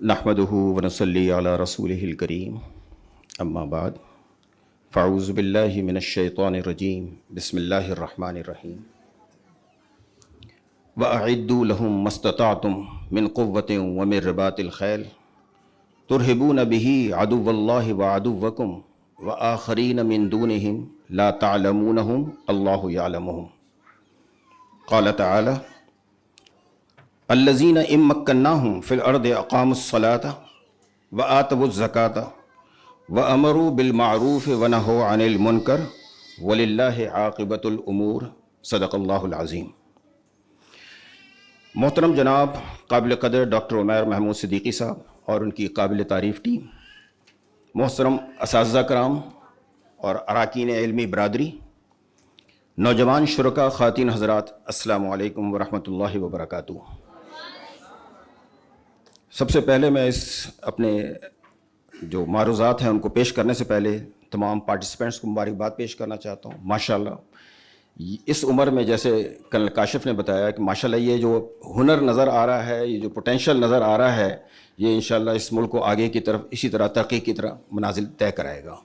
نحمدہ ونصلی علی رسولہ الکریم اما بعد فاعوذ باللہ من الشیطان الرجیم بسم اللہ الرحمن الرحیم وَأَعِدُّوا لَهُم مَّا اسْتَطَعْتُم مِّن قُوَّةٍ وَمِن رِّبَاطِ الْخَيْلِ تُرْهِبُونَ بِهِ عَدُوَّ اللَّهِ وَعَدُوَّكُمْ وَآخَرِينَ مِن دُونِهِمْ لَا تَعْلَمُونَهُمْ اللَّهُ يَعْلَمُهُمْ قَالَ تَعَالَى الذین ان مکناہم فی الارض اقاموا الصلاة وآتوا الزکاة وامروا بالمعروف ونہوا عن المنکر وللہ عاقبۃ الامور صدق اللہ العظیم۔ محترم جناب قابل قدر ڈاکٹر عمیر محمود صدیقی صاحب اور ان کی قابل تعریف ٹیم، محترم اساتذہ کرام اور اراکین علمی برادری، نوجوان شرکاء، خواتین حضرات، السلام علیکم ورحمۃ اللہ وبرکاتہ۔ سب سے پہلے میں اپنے جو معروضات ہیں ان کو پیش کرنے سے پہلے تمام پارٹیسپینٹس کو مبارکباد پیش کرنا چاہتا ہوں۔ ماشاءاللہ اس عمر میں، جیسے کرنل کاشف نے بتایا کہ ماشاءاللہ یہ جو ہنر نظر آ رہا ہے، یہ جو پوٹینشیل نظر آ رہا ہے، یہ انشاءاللہ اس ملک کو آگے کی طرف اسی طرح ترقی کی طرح منازل طے کرائے گا۔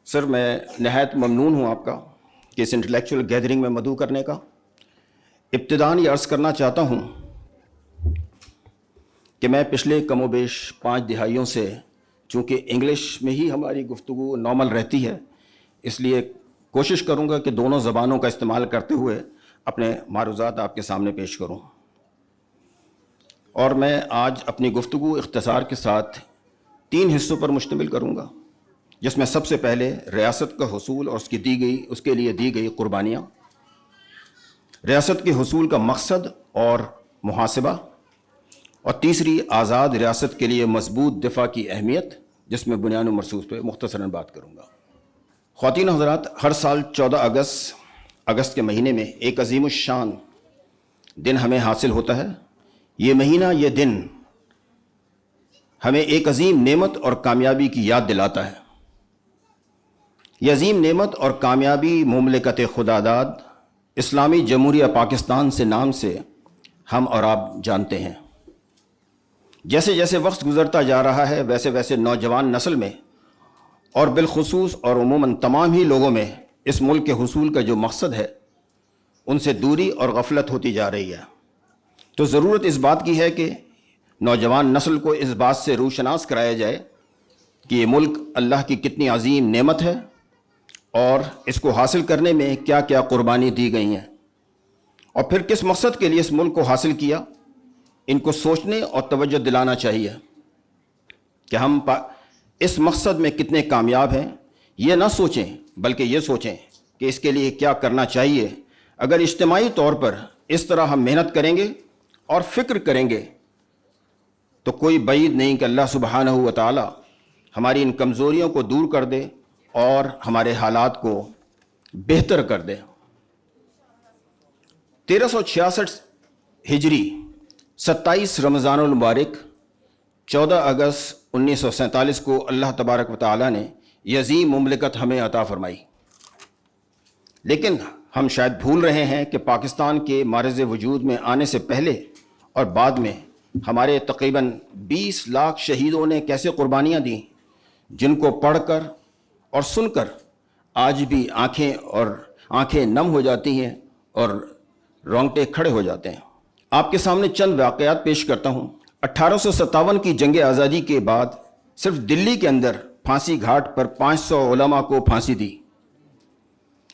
سر، میں نہایت ممنون ہوں آپ کا کہ اس انٹلیکچوئل گیدرنگ میں مدعو کرنے کا۔ ابتداً یہ عرض کرنا چاہتا ہوں کہ میں پچھلے کم و بیش 5 دہائیوں سے، چونکہ انگلش میں ہی ہماری گفتگو نارمل رہتی ہے، اس لیے کوشش کروں گا کہ دونوں زبانوں کا استعمال کرتے ہوئے اپنے معروضات آپ کے سامنے پیش کروں۔ اور میں آج اپنی گفتگو اختصار کے ساتھ 3 حصوں پر مشتمل کروں گا، جس میں سب سے پہلے ریاست کا حصول اور اس کے لیے دی گئی قربانیاں، ریاست کے حصول کا مقصد اور محاسبہ، اور تیسری آزاد ریاست کے لیے مضبوط دفاع کی اہمیت، جس میں بنیاد و مرصوص پہ مختصراً بات کروں گا۔ خواتین حضرات، ہر سال 14 اگست کے مہینے میں ایک عظیم الشان دن ہمیں حاصل ہوتا ہے۔ یہ مہینہ، یہ دن ہمیں ایک عظیم نعمت اور کامیابی کی یاد دلاتا ہے۔ یہ عظیم نعمت اور کامیابی مملکت خداداد اسلامی جمہوریہ پاکستان سے نام سے ہم اور آپ جانتے ہیں۔ جیسے جیسے وقت گزرتا جا رہا ہے، ویسے ویسے نوجوان نسل میں اور بالخصوص اور عموماً تمام ہی لوگوں میں اس ملک کے حصول کا جو مقصد ہے، ان سے دوری اور غفلت ہوتی جا رہی ہے۔ تو ضرورت اس بات کی ہے کہ نوجوان نسل کو اس بات سے روشناس کرایا جائے کہ یہ ملک اللہ کی کتنی عظیم نعمت ہے اور اس کو حاصل کرنے میں کیا کیا قربانی دی گئی ہیں، اور پھر کس مقصد کے لیے اس ملک کو حاصل کیا، ان کو سوچنے اور توجہ دلانا چاہیے کہ ہم اس مقصد میں کتنے کامیاب ہیں۔ یہ نہ سوچیں بلکہ یہ سوچیں کہ اس کے لیے کیا کرنا چاہیے۔ اگر اجتماعی طور پر اس طرح ہم محنت کریں گے اور فکر کریں گے تو کوئی بعید نہیں کہ اللہ سبحانہ و تعالی ہماری ان کمزوریوں کو دور کر دے اور ہمارے حالات کو بہتر کر دے۔ 1366 ہجری 27 رمضان المبارک 14 اگست 1947 کو اللہ تبارک و تعالیٰ نے یہ عظیم مملکت ہمیں عطا فرمائی، لیکن ہم شاید بھول رہے ہیں کہ پاکستان کے معرض وجود میں آنے سے پہلے اور بعد میں ہمارے تقریباً 20 لاکھ شہیدوں نے کیسے قربانیاں دیں، جن کو پڑھ کر اور سن کر آج بھی آنکھیں نم ہو جاتی ہیں اور رونگٹے کھڑے ہو جاتے ہیں۔ آپ کے سامنے چند واقعات پیش کرتا ہوں۔ 1857 کی جنگ آزادی کے بعد صرف دلی کے اندر پھانسی گھاٹ پر 500 علماء کو پھانسی دی،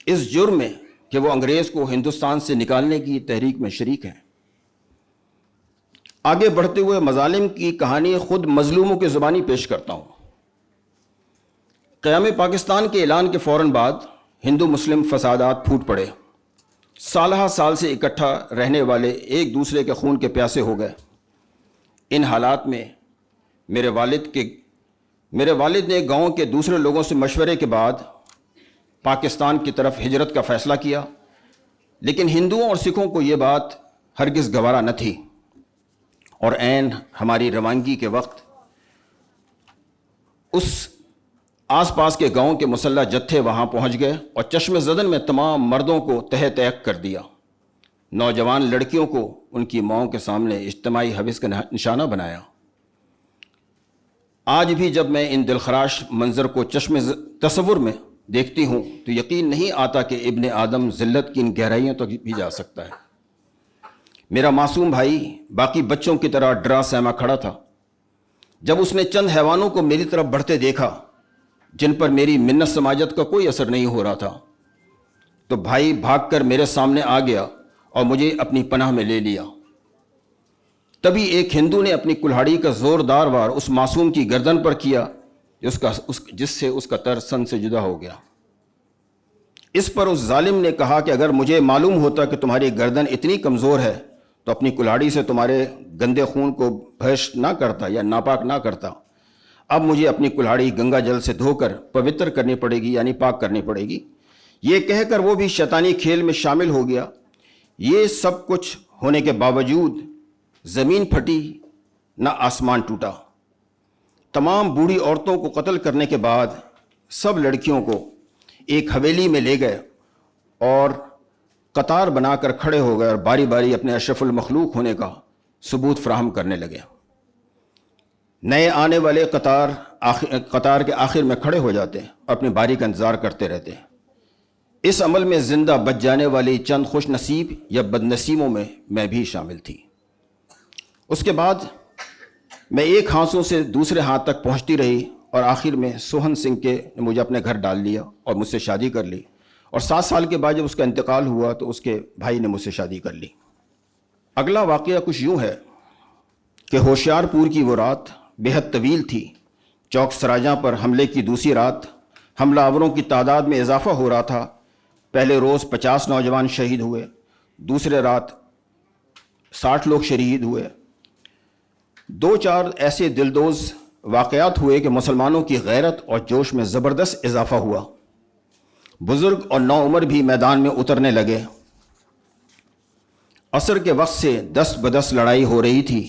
اس جرم میں کہ وہ انگریز کو ہندوستان سے نکالنے کی تحریک میں شریک ہیں۔ آگے بڑھتے ہوئے مظالم کی کہانی خود مظلوموں کی زبانی پیش کرتا ہوں۔ قیام پاکستان کے اعلان کے فوراً بعد ہندو مسلم فسادات پھوٹ پڑے، سالہ سال سے اکٹھا رہنے والے ایک دوسرے کے خون کے پیاسے ہو گئے۔ ان حالات میں میرے والد نے گاؤں کے دوسرے لوگوں سے مشورے کے بعد پاکستان کی طرف ہجرت کا فیصلہ کیا، لیکن ہندوؤں اور سکھوں کو یہ بات ہرگز گوارا نہ تھی، اور عین ہماری روانگی کے وقت اس آس پاس کے گاؤں کے مسلح جتھے وہاں پہنچ گئے اور چشم زدن میں تمام مردوں کو تہہ تیک کر دیا۔ نوجوان لڑکیوں کو ان کی ماؤں کے سامنے اجتماعی حوث کا نشانہ بنایا۔ آج بھی جب میں ان دلخراش منظر کو چشم تصور میں دیکھتی ہوں تو یقین نہیں آتا کہ ابن آدم ذلت کی ان گہرائیوں تک بھی جا سکتا ہے۔ میرا معصوم بھائی باقی بچوں کی طرح ڈرا سہما کھڑا تھا۔ جب اس نے چند حیوانوں کو میری طرف بڑھتے دیکھا جن پر میری منت سماجت کا کوئی اثر نہیں ہو رہا تھا تو بھائی بھاگ کر میرے سامنے آ گیا اور مجھے اپنی پناہ میں لے لیا۔ تبھی ایک ہندو نے اپنی کلہاڑی کا زوردار وار اس معصوم کی گردن پر کیا جس سے اس کا تر سن سے جدا ہو گیا۔ اس پر اس ظالم نے کہا کہ اگر مجھے معلوم ہوتا کہ تمہاری گردن اتنی کمزور ہے تو اپنی کلہاڑی سے تمہارے گندے خون کو بھشٹ نہ کرتا یا ناپاک نہ کرتا۔ اب مجھے اپنی کلہاڑی گنگا جل سے دھو کر پوتر کرنی پڑے گی، یعنی پاک کرنی پڑے گی۔ یہ کہہ کر وہ بھی شیطانی کھیل میں شامل ہو گیا۔ یہ سب کچھ ہونے کے باوجود زمین پھٹی نہ آسمان ٹوٹا۔ تمام بوڑھی عورتوں کو قتل کرنے کے بعد سب لڑکیوں کو ایک حویلی میں لے گئے اور قطار بنا کر کھڑے ہو گئے اور باری باری اپنے اشرف المخلوق ہونے کا ثبوت فراہم کرنے لگے۔ نئے آنے والے قطار کے آخر میں کھڑے ہو جاتے اور اپنی باری کا انتظار کرتے رہتے۔ اس عمل میں زندہ بچ جانے والی چند خوش نصیب یا بد نصیبوں میں بھی شامل تھی۔ اس کے بعد میں ایک ہانسوں سے دوسرے ہاتھ تک پہنچتی رہی اور آخر میں سوہن سنگھ نے مجھے اپنے گھر ڈال لیا اور مجھ سے شادی کر لی، اور 7 سال کے بعد جب اس کا انتقال ہوا تو اس کے بھائی نے مجھ سے شادی کر لی۔ اگلا واقعہ کچھ یوں ہے کہ ہوشیار پور کی وہ رات بے حد طویل تھی۔ چوک سراجاں پر حملے کی دوسری رات حملہ آوروں کی تعداد میں اضافہ ہو رہا تھا۔ پہلے روز 50 نوجوان شہید ہوئے، دوسرے رات 60 لوگ شہید ہوئے۔ 2-4 ایسے دلدوز واقعات ہوئے کہ مسلمانوں کی غیرت اور جوش میں زبردست اضافہ ہوا۔ بزرگ اور نوعمر بھی میدان میں اترنے لگے۔ عصر کے وقت سے دست بدست لڑائی ہو رہی تھی۔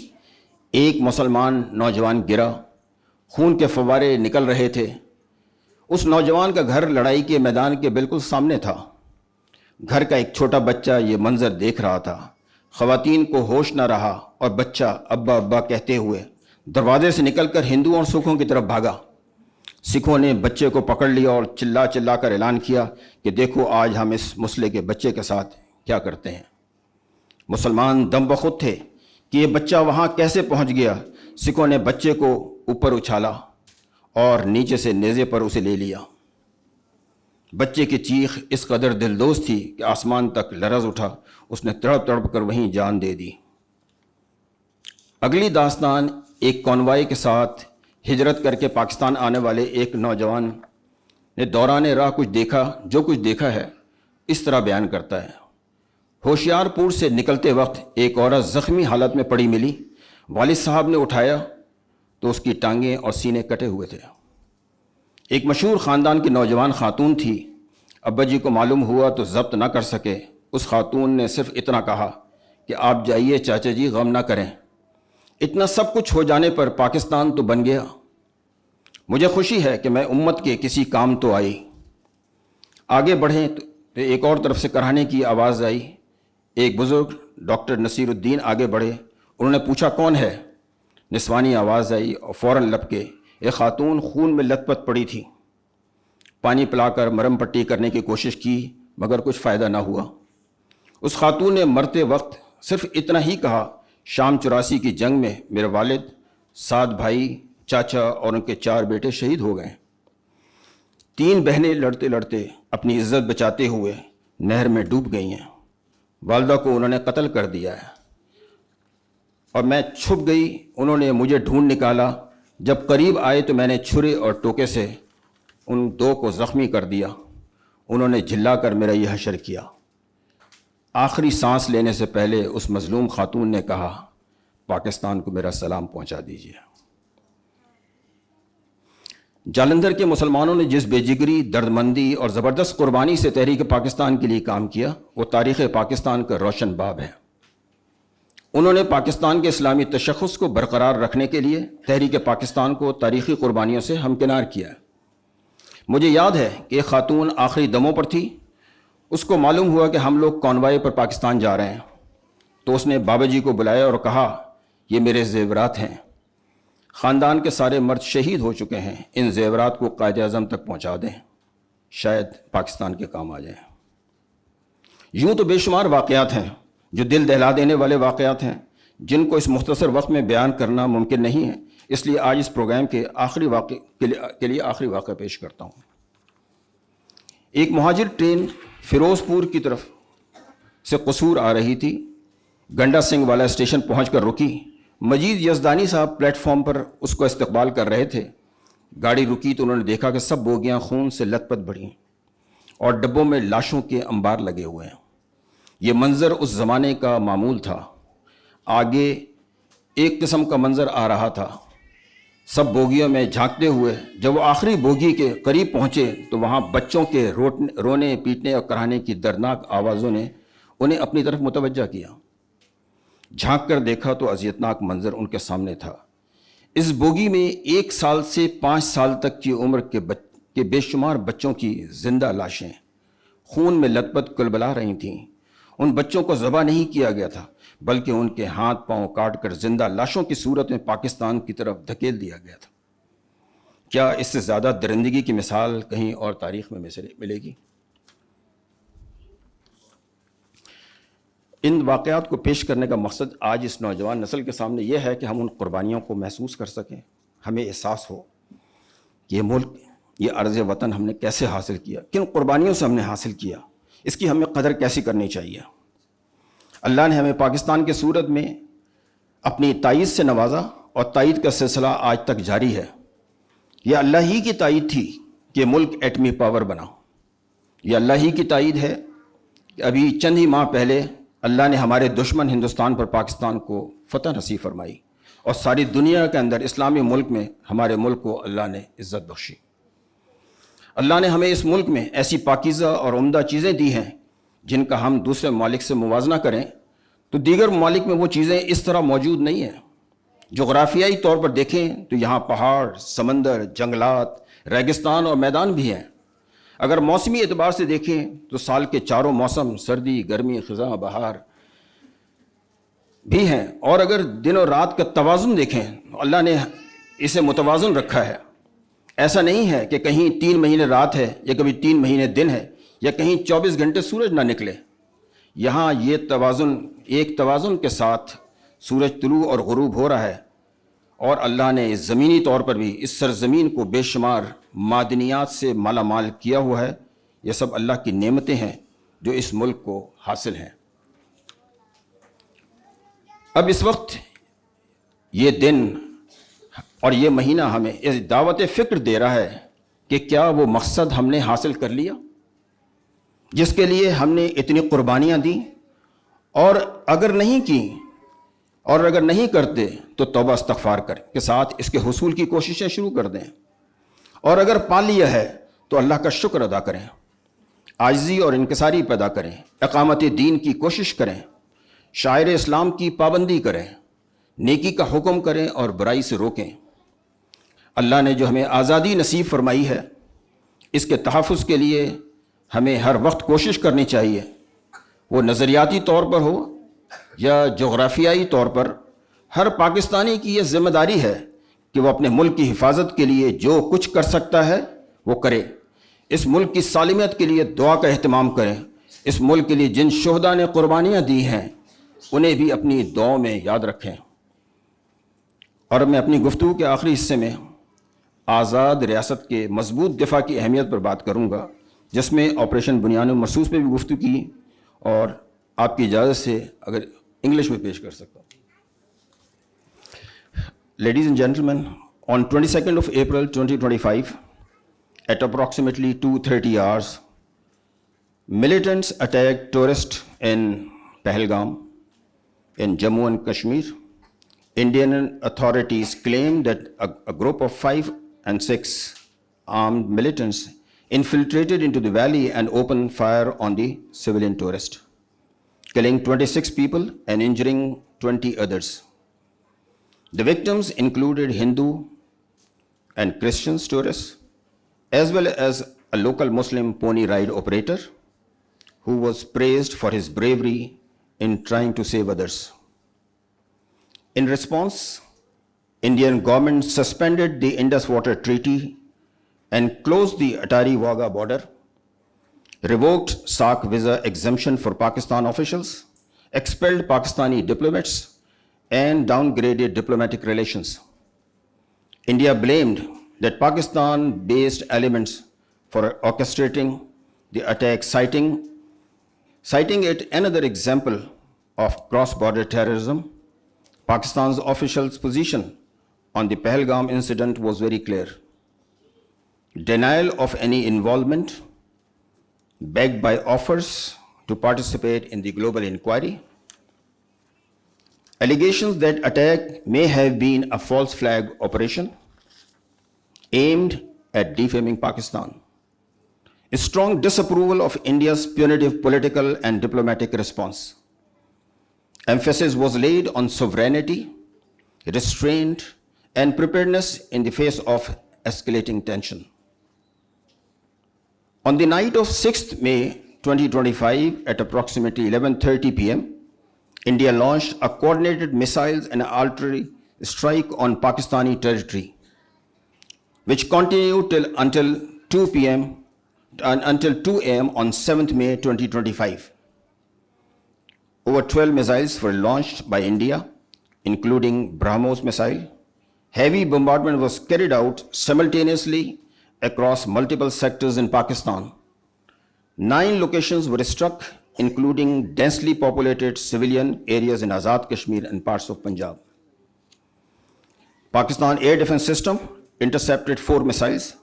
ایک مسلمان نوجوان گرا، خون کے فوارے نکل رہے تھے۔ اس نوجوان کا گھر لڑائی کے میدان کے بالکل سامنے تھا۔ گھر کا ایک چھوٹا بچہ یہ منظر دیکھ رہا تھا۔ خواتین کو ہوش نہ رہا اور بچہ ابا ابا کہتے ہوئے دروازے سے نکل کر ہندوؤں اور سکھوں کی طرف بھاگا۔ سکھوں نے بچے کو پکڑ لیا اور چلا چلا کر اعلان کیا کہ دیکھو آج ہم اس مسلح کے بچے کے ساتھ کیا کرتے ہیں۔ مسلمان دم بخود تھے کہ یہ بچہ وہاں کیسے پہنچ گیا۔ سکھوں نے بچے کو اوپر اچھالا اور نیچے سے نیزے پر اسے لے لیا۔ بچے کی چیخ اس قدر دلدوز تھی کہ آسمان تک لرز اٹھا۔ اس نے تڑپ تڑپ کر وہیں جان دے دی۔ اگلی داستان ایک کانوائے کے ساتھ ہجرت کر کے پاکستان آنے والے ایک نوجوان نے دوران راہ جو کچھ دیکھا ہے اس طرح بیان کرتا ہے۔ ہوشیار پور سے نکلتے وقت ایک عورت زخمی حالت میں پڑی ملی۔ والد صاحب نے اٹھایا تو اس کی ٹانگیں اور سینے کٹے ہوئے تھے۔ ایک مشہور خاندان کی نوجوان خاتون تھی۔ ابا جی کو معلوم ہوا تو ضبط نہ کر سکے۔ اس خاتون نے صرف اتنا کہا کہ آپ جائیے چاچا جی، غم نہ کریں۔ اتنا سب کچھ ہو جانے پر پاکستان تو بن گیا۔ مجھے خوشی ہے کہ میں امت کے کسی کام تو آئی۔ آگے بڑھیں تو ایک اور طرف سے کراہنے کی آواز آئی۔ ایک بزرگ ڈاکٹر نصیر الدین آگے بڑھے۔ انہوں نے پوچھا کون ہے؟ نسوانی آواز آئی اور فوراً لپکے۔ ایک خاتون خون میں لت پت پڑی تھی۔ پانی پلا کر مرم پٹی کرنے کی کوشش کی مگر کچھ فائدہ نہ ہوا۔ اس خاتون نے مرتے وقت صرف اتنا ہی کہا، شام 84 کی جنگ میں میرے والد، 7 بھائی، چاچا اور ان کے 4 بیٹے شہید ہو گئے۔ 3 بہنیں لڑتے لڑتے اپنی عزت بچاتے ہوئے نہر میں ڈوب گئی ہیں۔ والدہ کو انہوں نے قتل کر دیا ہے اور میں چھپ گئی۔ انہوں نے مجھے ڈھونڈ نکالا۔ جب قریب آئے تو میں نے چھرے اور ٹوکے سے ان 2 کو زخمی کر دیا۔ انہوں نے جھلا کر میرا یہ حشر کیا۔ آخری سانس لینے سے پہلے اس مظلوم خاتون نے کہا، پاکستان کو میرا سلام پہنچا دیجیے۔ جالندھر کے مسلمانوں نے جس بے جگری، دردمندی اور زبردست قربانی سے تحریک پاکستان کے لیے کام کیا وہ تاریخ پاکستان کا روشن باب ہے۔ انہوں نے پاکستان کے اسلامی تشخص کو برقرار رکھنے کے لیے تحریک پاکستان کو تاریخی قربانیوں سے ہمکنار کیا ہے۔ مجھے یاد ہے کہ ایک خاتون آخری دموں پر تھی۔ اس کو معلوم ہوا کہ ہم لوگ کانوائے پر پاکستان جا رہے ہیں۔ تو اس نے بابا جی کو بلایا اور کہا یہ میرے زیورات ہیں، خاندان کے سارے مرد شہید ہو چکے ہیں، ان زیورات کو قائد اعظم تک پہنچا دیں، شاید پاکستان کے کام آ جائیں۔ یوں تو بے شمار واقعات ہیں جو دل دہلا دینے والے واقعات ہیں، جن کو اس مختصر وقت میں بیان کرنا ممکن نہیں ہے، اس لیے آج اس پروگرام کے آخری واقعہ پیش کرتا ہوں۔ ایک مہاجر ٹرین فیروز پور کی طرف سے قصور آ رہی تھی، گنڈا سنگھ والا اسٹیشن پہنچ کر رکی۔ مجید یزدانی صاحب پلیٹ فارم پر اس کو استقبال کر رہے تھے۔ گاڑی رکی تو انہوں نے دیکھا کہ سب بوگیاں خون سے لت پت بھری اور ڈبوں میں لاشوں کے انبار لگے ہوئے ہیں۔ یہ منظر اس زمانے کا معمول تھا۔ آگے ایک قسم کا منظر آ رہا تھا، سب بوگیوں میں جھانکتے ہوئے جب وہ آخری بوگی کے قریب پہنچے تو وہاں بچوں کے رونے پیٹنے اور کراہنے کی دردناک آوازوں نے انہیں اپنی طرف متوجہ کیا۔ جھانک کر دیکھا تو اذیتناک منظر ان کے سامنے تھا۔ اس بوگی میں 1 سال سے 5 سال تک کی عمر کے بے شمار بچوں کی زندہ لاشیں خون میں لت پت کلبلا رہی تھیں۔ ان بچوں کو ذبح نہیں کیا گیا تھا بلکہ ان کے ہاتھ پاؤں کاٹ کر زندہ لاشوں کی صورت میں پاکستان کی طرف دھکیل دیا گیا تھا۔ کیا اس سے زیادہ درندگی کی مثال کہیں اور تاریخ میں ملے گی؟ ان واقعات کو پیش کرنے کا مقصد آج اس نوجوان نسل کے سامنے یہ ہے کہ ہم ان قربانیوں کو محسوس کر سکیں، ہمیں احساس ہو کہ یہ ملک، یہ ارض وطن ہم نے کیسے حاصل کیا، کن قربانیوں سے ہم نے حاصل کیا، اس کی ہمیں قدر کیسی کرنی چاہیے۔ اللہ نے ہمیں پاکستان کے صورت میں اپنی تائید سے نوازا اور تائید کا سلسلہ آج تک جاری ہے۔ یہ اللہ ہی کی تائید تھی کہ ملک ایٹمی پاور بنا۔ یہ اللہ ہی کی تائید ہے کہ ابھی چند ہی ماہ پہلے اللہ نے ہمارے دشمن ہندوستان پر پاکستان کو فتح نصیب فرمائی اور ساری دنیا کے اندر اسلامی ملک میں ہمارے ملک کو اللہ نے عزت بخشی۔ اللہ نے ہمیں اس ملک میں ایسی پاکیزہ اور عمدہ چیزیں دی ہیں جن کا ہم دوسرے ممالک سے موازنہ کریں تو دیگر ممالک میں وہ چیزیں اس طرح موجود نہیں ہیں۔ جغرافیائی طور پر دیکھیں تو یہاں پہاڑ، سمندر، جنگلات، ریگستان اور میدان بھی ہیں۔ اگر موسمی اعتبار سے دیکھیں تو سال کے چاروں موسم، سردی، گرمی، خزاں، بہار بھی ہیں، اور اگر دن اور رات کا توازن دیکھیں تو اللہ نے اسے متوازن رکھا ہے۔ ایسا نہیں ہے کہ کہیں 3 مہینے رات ہے یا کبھی 3 مہینے دن ہے یا کہیں 24 گھنٹے سورج نہ نکلے۔ یہاں یہ ایک توازن کے ساتھ سورج طلوع اور غروب ہو رہا ہے، اور اللہ نے زمینی طور پر بھی اس سرزمین کو بے شمار معدنیات سے مالا مال کیا ہوا ہے۔ یہ سب اللہ کی نعمتیں ہیں جو اس ملک کو حاصل ہیں۔ اب اس وقت یہ دن اور یہ مہینہ ہمیں اس دعوت فکر دے رہا ہے کہ کیا وہ مقصد ہم نے حاصل کر لیا جس کے لیے ہم نے اتنی قربانیاں دیں، اور اگر نہیں کی اور اگر نہیں کرتے تو توبہ استغفار کے ساتھ اس کے حصول کی کوششیں شروع کر دیں، اور اگر پا لیا ہے تو اللہ کا شکر ادا کریں، عاجزی اور انکساری پیدا کریں، اقامت دین کی کوشش کریں، شاعر اسلام کی پابندی کریں، نیکی کا حکم کریں اور برائی سے روکیں۔ اللہ نے جو ہمیں آزادی نصیب فرمائی ہے اس کے تحفظ کے لیے ہمیں ہر وقت کوشش کرنی چاہیے، وہ نظریاتی طور پر ہو یا جغرافیائی طور پر۔ ہر پاکستانی کی یہ ذمہ داری ہے کہ وہ اپنے ملک کی حفاظت کے لیے جو کچھ کر سکتا ہے وہ کرے، اس ملک کی سالمیت کے لیے دعا کا اہتمام کریں، اس ملک کے لیے جن شہداء نے قربانیاں دی ہیں انہیں بھی اپنی دعاؤں میں یاد رکھیں۔ اور میں اپنی گفتگو کے آخری حصے میں آزاد ریاست کے مضبوط دفاع کی اہمیت پر بات کروں گا، جس میں آپریشن بنیان مرصوص پہ بھی گفتگو کی، اور آپ کی اجازت سے اگر انگلش میں پیش کر سکتا ہوں۔ Ladies and gentlemen, on 22nd of April 2025, at approximately 2:30 hours, militants attacked tourists in Pahalgam, in Jammu and Kashmir. Indian authorities claimed that a group of 5 and 6 armed militants infiltrated into the valley and opened fire on the civilian tourists, killing 26 people and injuring 20 others. The victims included Hindu and Christian tourists, as well as a local Muslim pony ride operator who was praised for his bravery in trying to save others. In response, Indian government suspended the Indus Water Treaty and closed the Atari-Wagah border, revoked SAARC visa exemption for Pakistan officials, expelled Pakistani diplomats, and downgraded diplomatic relations. India blamed that Pakistan-based elements for orchestrating the attack, citing it another example of cross-border terrorism. Pakistan's officials' position on the Pahalgam incident was very clear. Denial of any involvement, backed by offers to participate in the global inquiry. Allegations that attack may have been a false flag operation aimed at defaming Pakistan. A strong disapproval of India's punitive political and diplomatic response. Emphasis was laid on sovereignty, restraint, and preparedness in the face of escalating tension. On the night of 6th May 2025 at approximately 11:30 p.m., India launched a coordinated missiles and artillery strike on Pakistani territory, which continued until 2 a.m. on 7th May 2025. Over 12 missiles were launched by India, including BrahMos missile. Heavy bombardment was carried out simultaneously across multiple sectors in Pakistan. 9 locations were struck, including densely populated civilian areas in Azad Kashmir and parts of Punjab. Pakistan Air Defense System intercepted 4 missiles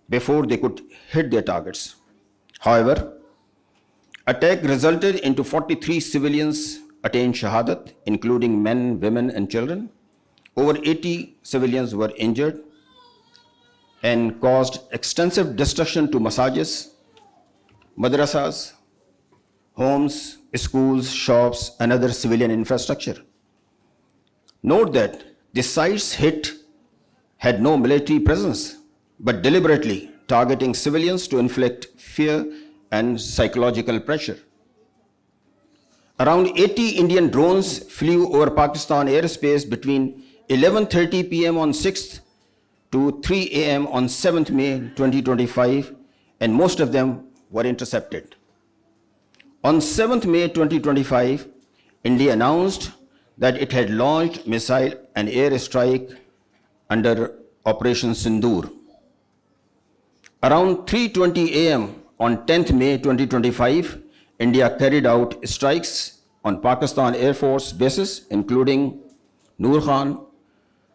before they could hit their targets. However, attack resulted into 43 civilians attained shahadat, including men, women, and children. Over 80 civilians were injured and caused extensive destruction to masajids, madrasas, homes, schools, shops, and other civilian infrastructure. Note that the sites hit had no military presence, but deliberately targeting civilians to inflict fear and psychological pressure. Around 80 Indian drones flew over Pakistan airspace between 11:30 p.m. on 6th to 3 a.m. on 7th May 2025, and most of them were intercepted. On 7th May 2025, India announced that it had launched missile and air strike under Operation Sindoor. Around 3:20 a.m. on 10th May 2025, India carried out strikes on Pakistan Air Force bases, including Noor Khan,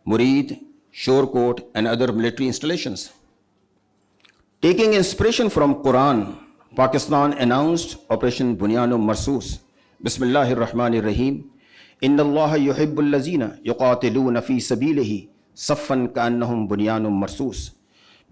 Murid, Shorkot, and other military installations. Taking inspiration from Quran, Pakistan announced Operation Bunyanum Marsoos. Bismillahir Rahmanir Rahim. Inna Allah yuhibbul lazina yuqatiluna fi sabilihi saffan ka'annahum bunyanum marsoos.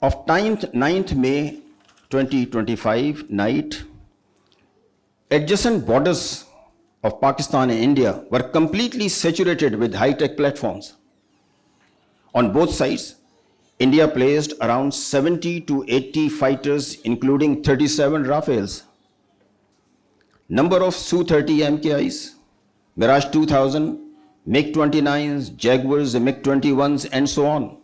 of 9th May 2025 night. Adjacent borders of Pakistan and India were completely saturated with high-tech platforms. On both sides, India placed around 70 to 80 fighters, including 37 Rafales, number of Su-30 MKIs, Mirage 2000, MiG-29s, Jaguars, MiG-21s, and so on.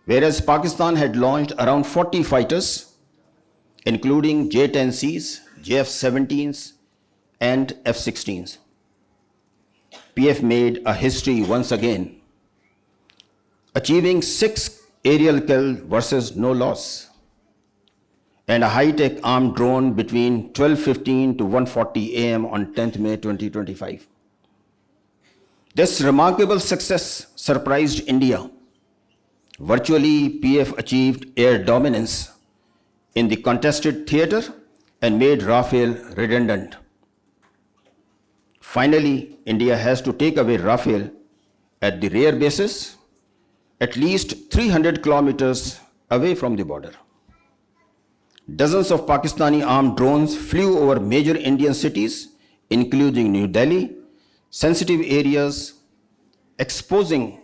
Whereas Pakistan had launched around 40 fighters, including J-10Cs, JF-17s, and F-16s. PF made a history once again, achieving 6 aerial kill versus no loss, and a high-tech armed drone between 12:15 to 1:40 a.m. on 10th May 2025. This remarkable success surprised India. Virtually, PF achieved air dominance in the contested theater and made Rafale redundant. Finally, India has to take away Rafale at the rear bases, at least 300 kilometers away from the border. Dozens of Pakistani armed drones flew over major Indian cities, including New Delhi, sensitive areas, exposing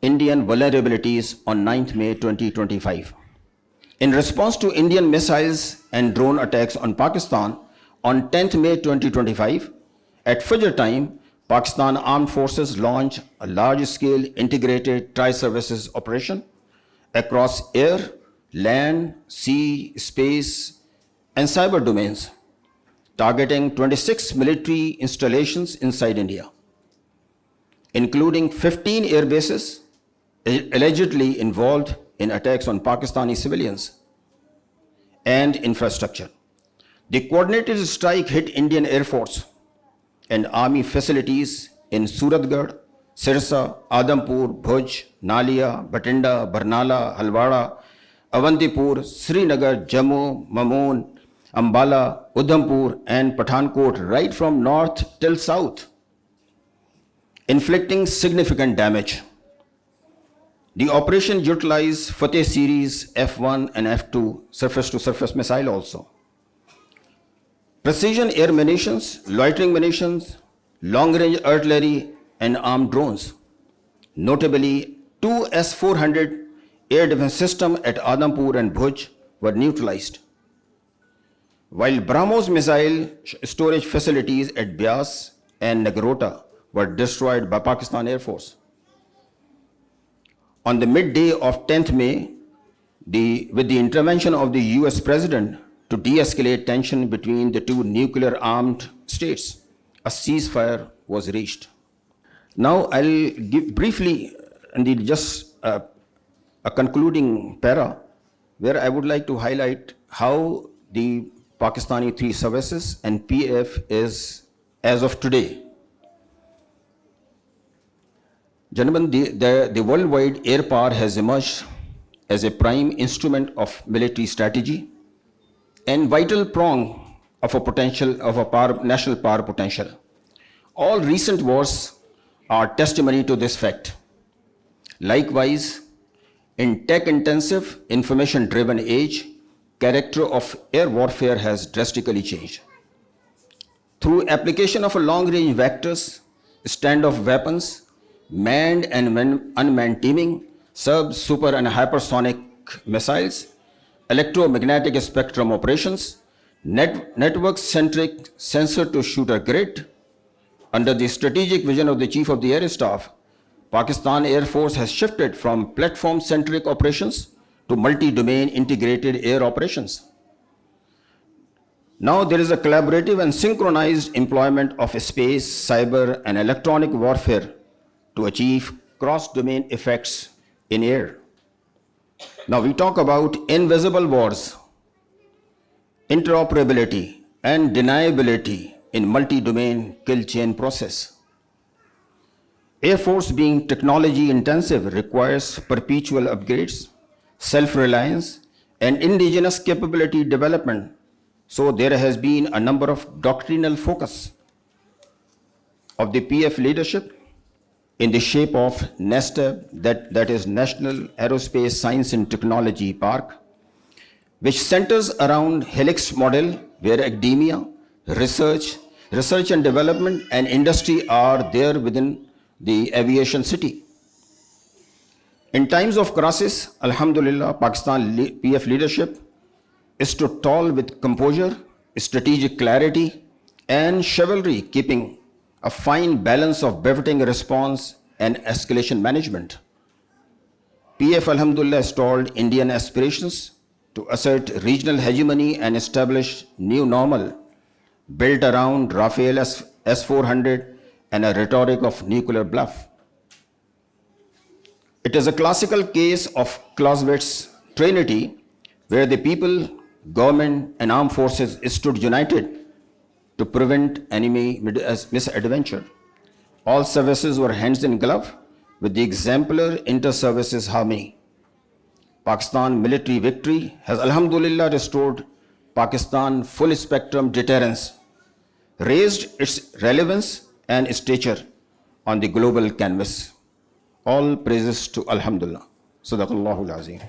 Indian vulnerabilities on 9th May 2025. In response to Indian missiles and drone attacks on Pakistan on 10th May 2025, at Fajr time, Pakistan Armed Forces launched a large-scale integrated tri-services operation across air, land, sea, space, and cyber domains, targeting 26 military installations inside India, including 15 air bases allegedly involved in attacks on Pakistani civilians and infrastructure. The coordinated strike hit Indian Air Force and Army facilities in Suratgarh, Sirsa, Adampur, Bhuj, Nalia, Batinda, Barnala, Halwara, Avantipur, Srinagar, Jammu, Mamoon, Ambala, Udhampur, and Pathankot, right from north till south, inflicting significant damage. The operation utilized Fateh series F1 and F2 surface-to-surface missile also, precision air munitions, loitering munitions, long-range artillery, and armed drones. Notably, two S-400 air defense systems at Adampur and Bhuj were neutralized, while BrahMos missile storage facilities at Bias and Nagrota were destroyed by Pakistan Air Force. On the midday of 10th May, with the intervention of the US President to de-escalate tension between the two nuclear-armed states, a ceasefire was reached. Now I'll give briefly just a concluding para where I would like to highlight how the Pakistani three services and PF is as of today. Gentlemen, the worldwide air power has emerged as a prime instrument of military strategy and vital prong of a national power potential. All recent wars are testimony to this fact. Likewise, in tech-intensive, information-driven age, character of air warfare has drastically changed. Through application of a long-range vectors, standoff weapons, manned and unmanned teaming, sub, super, and hypersonic missiles, electromagnetic spectrum operations, network-centric sensor-to-shooter grid. Under the strategic vision of the Chief of the Air Staff, Pakistan Air Force has shifted from platform-centric operations to multi-domain integrated air operations. Now there is a collaborative and synchronized employment of space, cyber, and electronic warfare to achieve cross-domain effects in air. Now we talk about invisible wars, interoperability, and deniability in multi-domain kill chain process. Air Force, being technology intensive, requires perpetual upgrades, self-reliance, and indigenous capability development. So there has been a number of doctrinal focus of the PF leadership in the shape of NASTAB, that is National Aerospace Science and Technology Park, which centers around Helix model, where academia, research and development, and industry are there within the aviation city. In times of crisis, Alhamdulillah, Pakistan PF leadership is to tall with composure, strategic clarity, and chivalry, keeping a fine balance of befitting response and escalation management. PF, Alhamdulillah, stalled Indian aspirations to assert regional hegemony and establish new normal built around Rafale S-400 and a rhetoric of nuclear bluff. It is a classical case of Clausewitz's Trinity, where the people, government, and armed forces stood united to prevent enemy misadventure. All services were hands in glove with the exemplar inter-services harmony. Pakistan military victory has Alhamdulillah restored Pakistan full spectrum deterrence, raised its relevance and stature on the global canvas. All praises to Alhamdulillah. Sadaqallahul Azim.